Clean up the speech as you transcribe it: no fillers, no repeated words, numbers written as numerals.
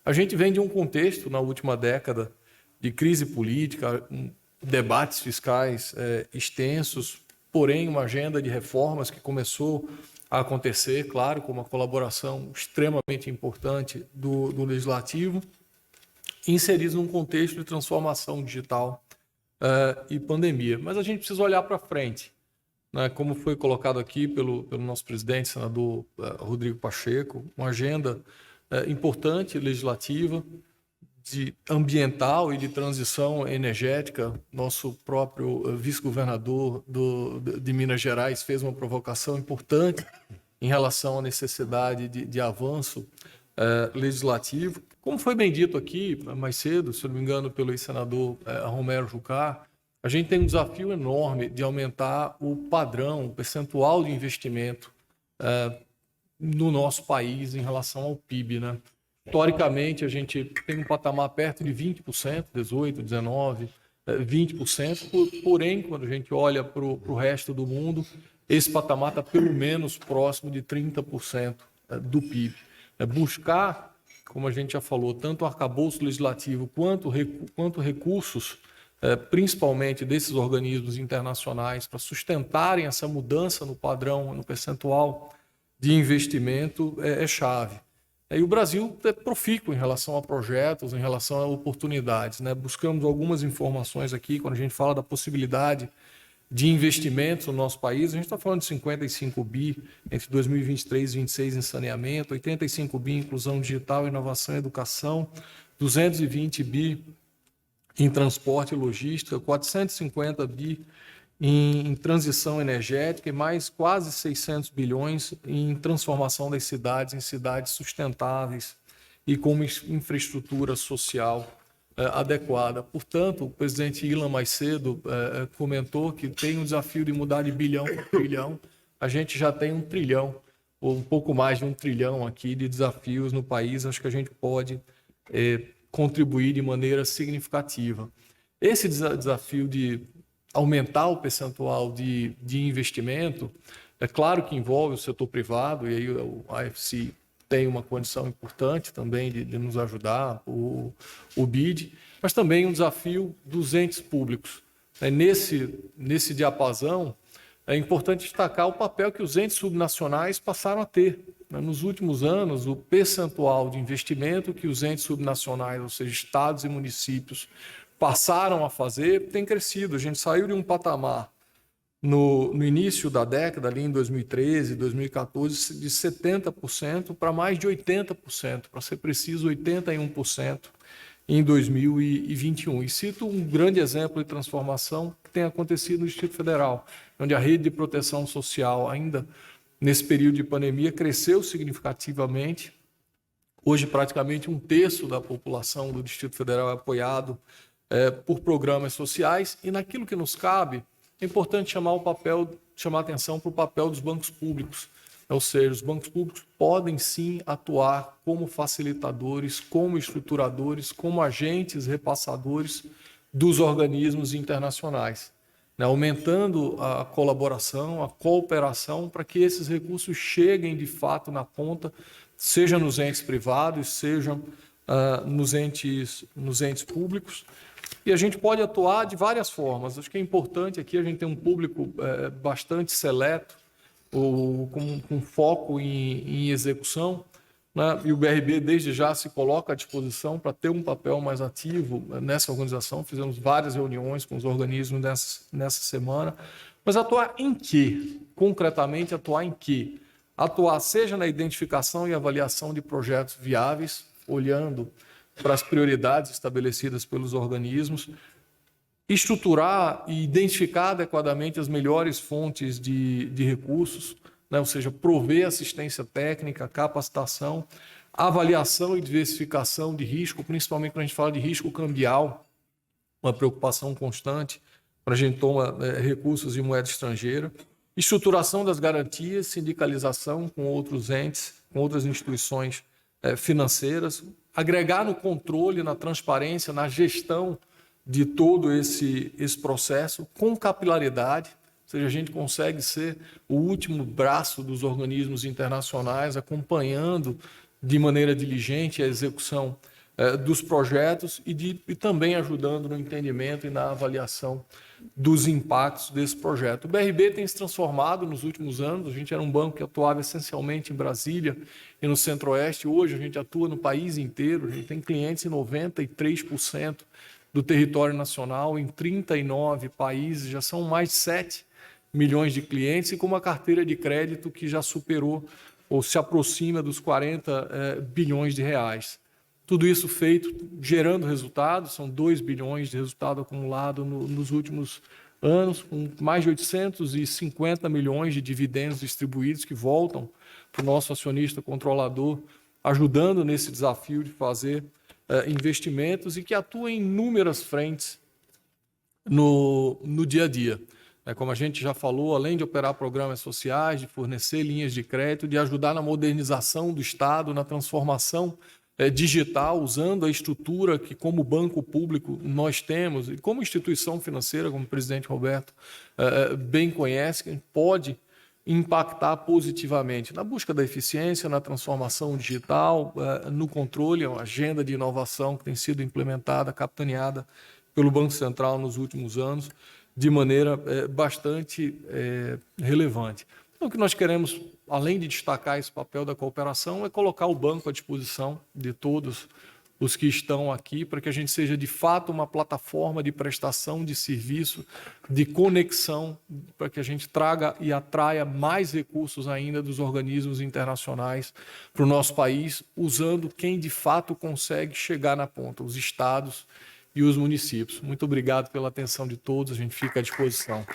A gente vem de um contexto, na última década, de crise política, debates fiscais extensos, porém uma agenda de reformas que começou a acontecer, claro, com uma colaboração extremamente importante do Legislativo, inseridos num contexto de transformação digital e pandemia. Mas a gente precisa olhar para frente, né? Como foi colocado aqui pelo nosso presidente, senador Rodrigo Pacheco, uma agenda importante, legislativa, de ambiental e de transição energética. Nosso próprio vice-governador de Minas Gerais fez uma provocação importante em relação à necessidade de avanço legislativo. Como foi bem dito aqui mais cedo, se não me engano, pelo ex-senador Romero Jucá, a gente tem um desafio enorme de aumentar o padrão, o percentual de investimento no nosso país em relação ao PIB, né? Historicamente, a gente tem um patamar perto de 20%, 18%, 19%, 20%, porém, quando a gente olha para o resto do mundo, esse patamar está pelo menos próximo de 30% do PIB. Buscar, como a gente já falou, tanto o arcabouço legislativo quanto recursos, principalmente desses organismos internacionais, para sustentarem essa mudança no padrão, no percentual de investimento, é chave. E o Brasil é profícuo em relação a projetos, em relação a oportunidades, né? Buscamos algumas informações aqui, quando a gente fala da possibilidade de investimentos no nosso país, a gente está falando de 55 bi entre 2023 e 2026 em saneamento, 85 bi em inclusão digital, inovação e educação, 220 bi em transporte e logística, 450 bi em transição energética e mais quase 600 bilhões em transformação das cidades em cidades sustentáveis e com uma infraestrutura social adequada. Portanto, o presidente Ilan mais cedo comentou que tem um desafio de mudar de bilhão para trilhão. A gente já tem 1 trilhão, ou um pouco mais de 1 trilhão aqui de desafios no país. Acho que a gente pode contribuir de maneira significativa. Esse desafio de aumentar o percentual de investimento, é claro que envolve o setor privado, e aí o AFC tem uma condição importante também de nos ajudar, o BID, mas também um desafio dos entes públicos. Nesse diapasão, é importante destacar o papel que os entes subnacionais passaram a ter. Nos últimos anos, o percentual de investimento que os entes subnacionais, ou seja, estados e municípios, passaram a fazer, tem crescido. A gente saiu de um patamar no início da década, ali em 2013, 2014, de 70% para mais de 80%, para ser preciso, 81% em 2021. E cito um grande exemplo de transformação que tem acontecido no Distrito Federal, onde a rede de proteção social, ainda nesse período de pandemia, cresceu significativamente. Hoje, praticamente 1/3 da população do Distrito Federal é apoiado por programas sociais, e naquilo que nos cabe, é importante chamar a atenção para o papel dos bancos públicos. Ou seja, os bancos públicos podem sim atuar como facilitadores, como estruturadores, como agentes repassadores dos organismos internacionais, né? Aumentando a colaboração, a cooperação, para que esses recursos cheguem de fato na ponta, seja nos entes privados, sejam nos entes públicos. E a gente pode atuar de várias formas. Acho que é importante aqui a gente ter um público bastante seleto, com foco em execução, né? E o BRB desde já se coloca à disposição para ter um papel mais ativo nessa organização. Fizemos várias reuniões com os organismos nessa semana. Mas atuar em quê? Concretamente, atuar em quê? Atuar seja na identificação e avaliação de projetos viáveis, olhando para as prioridades estabelecidas pelos organismos, estruturar e identificar adequadamente as melhores fontes de recursos, né? Ou seja, prover assistência técnica, capacitação, avaliação e diversificação de risco, principalmente quando a gente fala de risco cambial, uma preocupação constante quando a gente toma recursos em moeda estrangeira, estruturação das garantias, sindicalização com outros entes, com outras instituições financeiras, agregar no controle, na transparência, na gestão de todo esse processo com capilaridade, ou seja, a gente consegue ser o último braço dos organismos internacionais, acompanhando de maneira diligente a execução dos projetos e também ajudando no entendimento e na avaliação dos impactos desse projeto. O BRB tem se transformado nos últimos anos, a gente era um banco que atuava essencialmente em Brasília e no Centro-Oeste, hoje a gente atua no país inteiro, a gente tem clientes em 93% do território nacional, em 39 países, já são mais de 7 milhões de clientes e com uma carteira de crédito que já superou ou se aproxima dos 40 bilhões de reais. Tudo isso feito, gerando resultados, são 2 bilhões de resultado acumulado nos últimos anos, com mais de 850 milhões de dividendos distribuídos que voltam para o nosso acionista controlador, ajudando nesse desafio de fazer investimentos e que atua em inúmeras frentes no dia a dia. Como a gente já falou, além de operar programas sociais, de fornecer linhas de crédito, de ajudar na modernização do Estado, na transformação digital, usando a estrutura que, como banco público, nós temos, e como instituição financeira, como o presidente Roberto bem conhece, que pode impactar positivamente na busca da eficiência, na transformação digital, no controle, uma agenda de inovação que tem sido implementada, capitaneada pelo Banco Central nos últimos anos, de maneira bastante relevante. Então, o que nós queremos, além de destacar esse papel da cooperação, é colocar o banco à disposição de todos os que estão aqui, para que a gente seja, de fato, uma plataforma de prestação de serviço, de conexão, para que a gente traga e atraia mais recursos ainda dos organismos internacionais para o nosso país, usando quem, de fato, consegue chegar na ponta, os estados e os municípios. Muito obrigado pela atenção de todos, a gente fica à disposição.